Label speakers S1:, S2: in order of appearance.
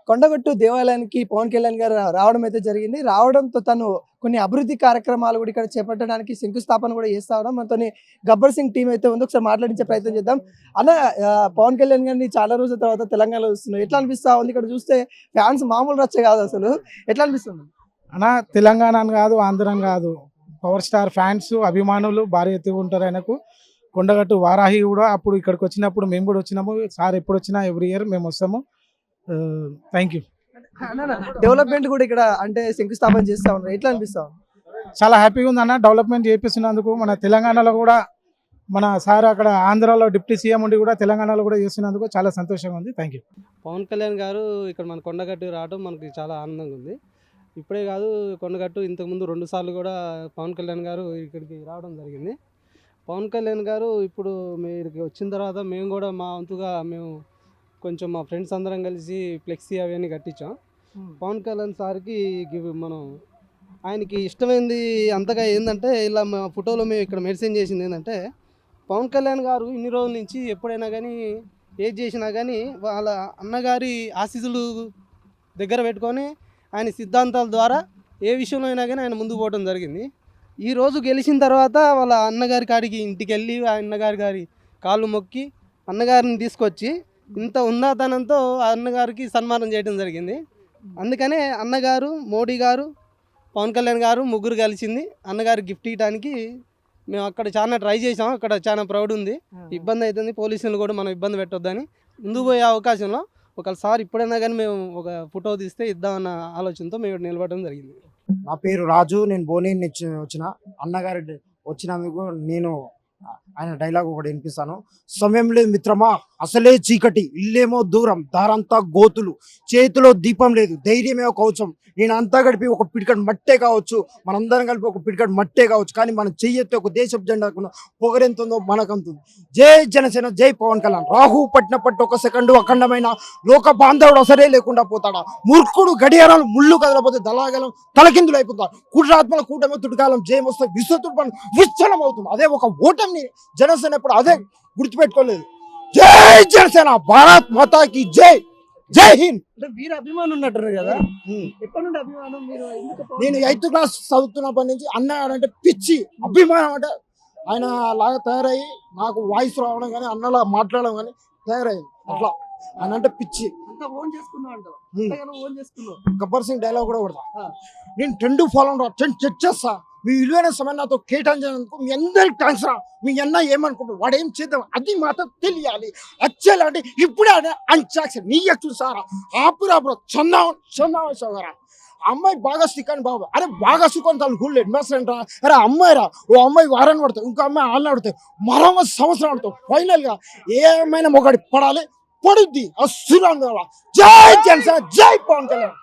S1: కొండగట్టు దేవాలయానికి పవన్ కళ్యాణ్ గారు రావడం అయితే జరిగింది. రావడంతో తను కొన్ని అభివృద్ధి కార్యక్రమాలు కూడా ఇక్కడ చేపట్టడానికి శంకుస్థాపన కూడా చేస్తా ఉన్నాం. మనతోని గబ్బర్ సింగ్ టీం అయితే ఉంది. ఒకసారి మాట్లాడించే ప్రయత్నం చేద్దాం. అన్న పవన్ కళ్యాణ్ గారిని చాలా రోజుల తర్వాత తెలంగాణలో చూస్తున్నాం. ఎట్లా అనిపిస్తా ఉంది? ఇక్కడ చూస్తే ఫ్యాన్స్ మామూలు రచ్చ కాదు అసలు. ఎట్లా అనిపిస్తుంది
S2: అన్న? తెలంగాణ అని కాదు, ఆంధ్ర అని కాదు, పవర్ స్టార్ ఫ్యాన్స్ అభిమానులు భారీ ఎత్తుగా ఉంటారు ఆయనకు. కొండగట్టు వారాహి కూడా అప్పుడు ఇక్కడికి వచ్చినప్పుడు మేము కూడా వచ్చినాము. సార్ ఎప్పుడు వచ్చినా ఎవ్రీ ఇయర్ మేము వస్తాము. Thank you.
S1: డెవలప్మెంట్ కూడా ఇక్కడ అంటే శంకుస్థాపన చేస్తా ఉన్నారు. ఎట్లా అనిపిస్తా ఉంది?
S2: చాలా హ్యాపీగా ఉంది అన్న. డెవలప్మెంట్ చేపిస్తున్నందుకు మన తెలంగాణలో కూడా మన సార్ అక్కడ ఆంధ్రాలో డిప్యూటీ సీఎం ఉండి కూడా తెలంగాణలో కూడా చేస్తున్నందుకు చాలా సంతోషంగా ఉంది. Thank you.
S3: పవన్ కళ్యాణ్ గారు ఇక్కడ మన కొండగట్టు రావడం మనకి చాలా ఆనందంగా ఉంది. ఇప్పుడే కాదు, కొండగట్టు ఇంతకుముందు 2 సార్లు కూడా పవన్ కళ్యాణ్ గారు ఇక్కడికి రావడం జరిగింది. పవన్ కళ్యాణ్ గారు ఇప్పుడు మీరికి వచ్చిన తర్వాత మేము కూడా మా వంతుగా మేము కొంచెం మా ఫ్రెండ్స్ అందరం కలిసి ఫ్లెక్సీ అవన్నీ కట్టించాం. పవన్ కళ్యాణ్ సార్కి మనం ఆయనకి ఇష్టమైంది అంతగా ఏంటంటే, ఇలా మా ఫోటోలో మేము ఇక్కడ మెన్షన్ చేసింది ఏంటంటే, పవన్ కళ్యాణ్ గారు ఇన్ని రోజుల నుంచి ఎప్పుడైనా కానీ ఏది చేసినా కానీ వాళ్ళ అన్నగారి ఆశీస్సులు దగ్గర పెట్టుకొని ఆయన సిద్ధాంతాల ద్వారా ఏ విషయంలో అయినా కానీ ఆయన ముందుకు పోవడం జరిగింది. ఈరోజు గెలిచిన తర్వాత వాళ్ళ అన్నగారి కాడికి ఇంటికి వెళ్ళి ఆ అన్నగారి కాళ్ళు మొక్కి అన్నగారిని తీసుకొచ్చి ఇంత ఉన్నతనంతో ఆ అన్నగారికి సన్మానం చేయడం జరిగింది. అందుకనే అన్నగారు, మోడీ గారు, పవన్ కళ్యాణ్ గారు ముగ్గురు కలిసింది అన్నగారు గిఫ్ట్ ఇవ్వడానికి. మేము అక్కడ చాలా ట్రై చేసాం. అక్కడ చాలా ప్రౌడ్ ఉంది. ఇబ్బంది అవుతుంది, పోలీసులు కూడా మనం ఇబ్బంది పెట్టొద్దని ముందుకు పోయే అవకాశంలో ఒకసారి ఇప్పుడైనా కానీ మేము ఒక ఫోటో తీస్తే ఇద్దామన్న ఆలోచనతో మేము నిలబడడం జరిగింది.
S4: నా పేరు రాజు. నేను భువనేశ్వర్ నుంచి వచ్చిన. అన్నగారు వచ్చిన మీకు నేను ఆయన డైలాగ్ ఒకటి వినిపిస్తాను. సమయం లేదు మిత్రమా, అసలే చీకటి, ఇల్లేమో దూరం, దారంతా గోతులు, చేతిలో దీపం లేదు, ధైర్యమే కవచం. నేను అంతా గడిపి ఒక పిడికట్ మట్టే కావచ్చు, మనందరం కలిపి ఒక పిడికట్ మట్టే కావచ్చు, కానీ మనం చెయ్యెత్తే ఒక దేశ జెండా పొగరెంతుందో మనకంతుంది. జై జనసేన, జై పవన్ కళ్యాణ్. రాహు పట్టిన పట్టు ఒక సెకండు అఖండమైన లోక బాంధవుడు అసలే లేకుండా పోతాడా. మూర్ఖుడు గడియారాలు ముళ్ళు కదలపోతే దళాగలం తలకిందులు అయిపోతాడు. కుట్రాత్మల కూటమి తుడికాలం జయం వస్తే విశ్వతుడు పని విశ్చలం అవుతుంది. అదే ఒక ఓటమిని జనసేన ఎప్పుడు అదే గుర్తుపెట్టుకోలేదు. జై జనసేన, భారత్ మాతాకి జై, జై హింద్.
S1: అంటే వీరు అభిమానం ఉన్నట్టు కదా, ఎప్పటి నుండి అభిమానం? మీరు
S4: నేను 8th క్లాస్ చదువుతున్నప్పటి నుంచి అన్న అంటే పిచ్చి అభిమానం. అంటే ఆయన లాగా తయారయ్యి నాకు వాయిస్ రావడం కానీ అన్నలా మాట్లాడడం కానీ తయారయ్యింది. అట్లా ఆయన అంటే పిచ్చి. గబ్బర్ సింగ్ డైలాగ్ కూడా కొడతా. నేను 10 ఫాలో చెక్ చేస్తా. మీ విలువైన సమయం నాతో కేటాయించినందుకు మీ అందరికి థ్యాంక్స్ రా. మీ అన్న ఏమనుకుంటారు, వాడు ఏం చేద్దాం అది మాత్రం తెలియాలి. యాక్చువల్ అంటే ఇప్పుడే అన్చాక్షన్ నీ చూసారా ఆపురా బ్రో చందారా. అమ్మాయి బాగా సిక్కని బాబు. అరే బాగా సుఖం తను కూల్ ఇన్వెస్ట్మెంట్ రా. అరే అమ్మాయి రా, ఓ అమ్మాయి వారాన్ని పడతావు, ఇంకో అమ్మాయి ఆళ్ళని పడతాయి, మరో సంవత్సరం పడతావు. ఫైనల్ గా ఏమైనా ఒకటి పడాలి, పడుద్ది. అస్సులు. జై జనసేన, జై పవన్ కళ్యాణ్.